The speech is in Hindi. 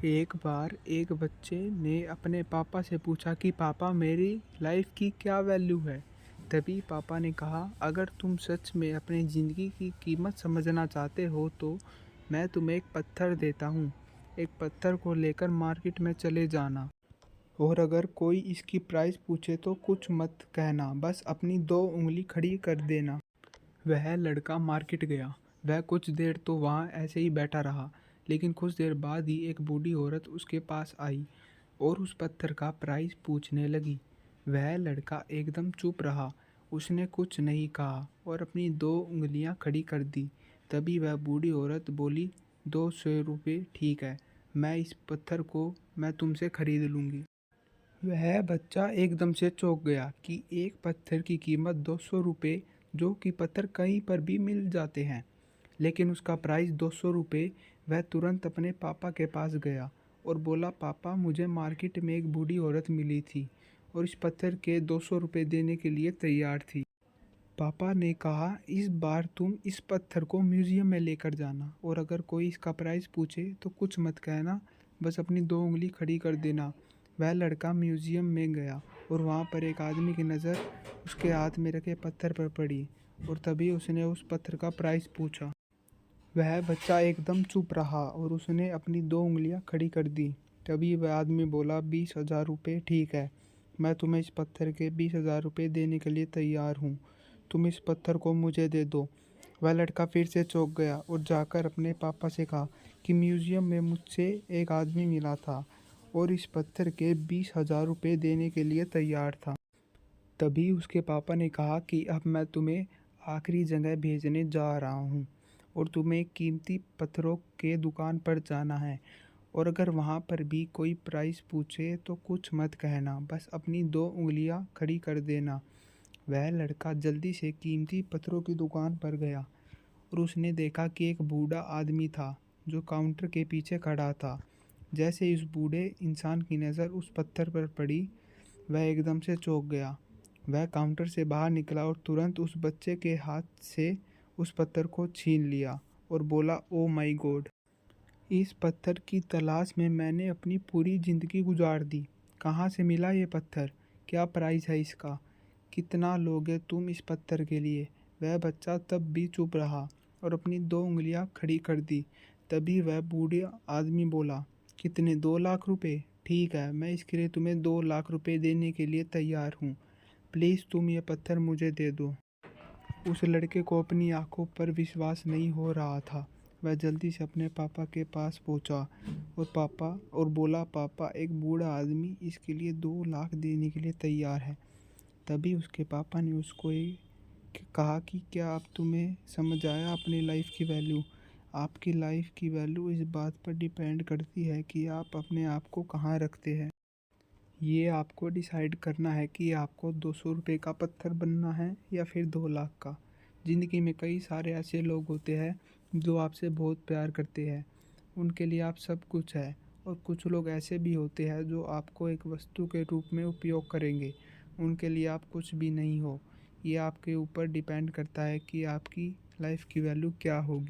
एक बार एक बच्चे ने अपने पापा से पूछा कि पापा मेरी लाइफ की क्या वैल्यू है। तभी पापा ने कहा, अगर तुम सच में अपनी ज़िंदगी की कीमत समझना चाहते हो तो मैं तुम्हें एक पत्थर देता हूँ। एक पत्थर को लेकर मार्केट में चले जाना और अगर कोई इसकी प्राइस पूछे तो कुछ मत कहना, बस अपनी दो उंगली खड़ी कर देना। वह लड़का मार्केट गया। वह कुछ देर तो वहाँ ऐसे ही बैठा रहा, लेकिन कुछ देर बाद ही एक बूढ़ी औरत उसके पास आई और उस पत्थर का प्राइस पूछने लगी। वह लड़का एकदम चुप रहा। उसने कुछ नहीं कहा और अपनी दो उंगलियां खड़ी कर दी। तभी वह बूढ़ी औरत बोली, 200 रुपये ठीक है, मैं इस पत्थर को मैं तुमसे खरीद लूँगी। वह बच्चा एकदम से चौंक गया कि एक पत्थर की कीमत 200 रुपये, जो कि पत्थर कहीं पर भी मिल जाते हैं, लेकिन उसका प्राइस 200 रुपये। वह तुरंत अपने पापा के पास गया और बोला, पापा मुझे मार्केट में एक बूढ़ी औरत मिली थी और इस पत्थर के 200 रुपये देने के लिए तैयार थी। पापा ने कहा, इस बार तुम इस पत्थर को म्यूज़ियम में लेकर जाना और अगर कोई इसका प्राइस पूछे तो कुछ मत कहना, बस अपनी दो उंगली खड़ी कर देना। वह लड़का म्यूज़ियम में गया और वहाँ पर एक आदमी की नज़र उसके हाथ में रखे पत्थर पर पड़ी और तभी उसने उस पत्थर का प्राइस पूछा। वह बच्चा एकदम चुप रहा और उसने अपनी दो उंगलियां खड़ी कर दी। तभी वह आदमी बोला, 20,000 रुपये ठीक है, मैं तुम्हें इस पत्थर के 20,000 रुपये देने के लिए तैयार हूँ। तुम इस पत्थर को मुझे दे दो। वह लड़का फिर से चौंक गया और जाकर अपने पापा से कहा कि म्यूज़ियम में मुझसे एक आदमी मिला था और इस पत्थर के 20,000 रुपये देने के लिए तैयार था। तभी उसके पापा ने कहा कि अब मैं तुम्हें आखिरी जगह भेजने जा रहा हूँ और तुम्हें कीमती पत्थरों के दुकान पर जाना है और अगर वहाँ पर भी कोई प्राइस पूछे तो कुछ मत कहना, बस अपनी दो उंगलियाँ खड़ी कर देना। वह लड़का जल्दी से कीमती पत्थरों की दुकान पर गया और उसने देखा कि एक बूढ़ा आदमी था जो काउंटर के पीछे खड़ा था। जैसे ही उस बूढ़े इंसान की नज़र उस पत्थर पर पड़ी, वह एकदम से चौंक गया। वह काउंटर से बाहर निकला और तुरंत उस बच्चे के हाथ से उस पत्थर को छीन लिया और बोला, ओ माय गॉड, इस पत्थर की तलाश में मैंने अपनी पूरी ज़िंदगी गुजार दी। कहाँ से मिला ये पत्थर? क्या प्राइस है इसका? कितना लोगे तुम इस पत्थर के लिए? वह बच्चा तब भी चुप रहा और अपनी दो उंगलियां खड़ी कर दी। तभी वह बूढ़े आदमी बोला, कितने? 2 लाख रुपए? ठीक है, मैं इसके लिए तुम्हें 2 लाख रुपए देने के लिए तैयार हूँ। प्लीज़ तुम ये पत्थर मुझे दे दो। उस लड़के को अपनी आंखों पर विश्वास नहीं हो रहा था। वह जल्दी से अपने पापा के पास पहुंचा और बोला, पापा एक बूढ़ा आदमी इसके लिए 2 लाख देने के लिए तैयार है। तभी उसके पापा ने उसको कहा कि क्या अब तुम्हें समझ आया अपनी लाइफ की वैल्यू? आपकी लाइफ की वैल्यू इस बात पर डिपेंड करती है कि आप अपने आप को कहाँ रखते हैं। ये आपको डिसाइड करना है कि आपको 200 रुपये का पत्थर बनना है या फिर 2 लाख का। ज़िंदगी में कई सारे ऐसे लोग होते हैं जो आपसे बहुत प्यार करते हैं, उनके लिए आप सब कुछ है, और कुछ लोग ऐसे भी होते हैं जो आपको एक वस्तु के रूप में उपयोग करेंगे, उनके लिए आप कुछ भी नहीं हो। ये आपके ऊपर डिपेंड करता है कि आपकी लाइफ की वैल्यू क्या होगी।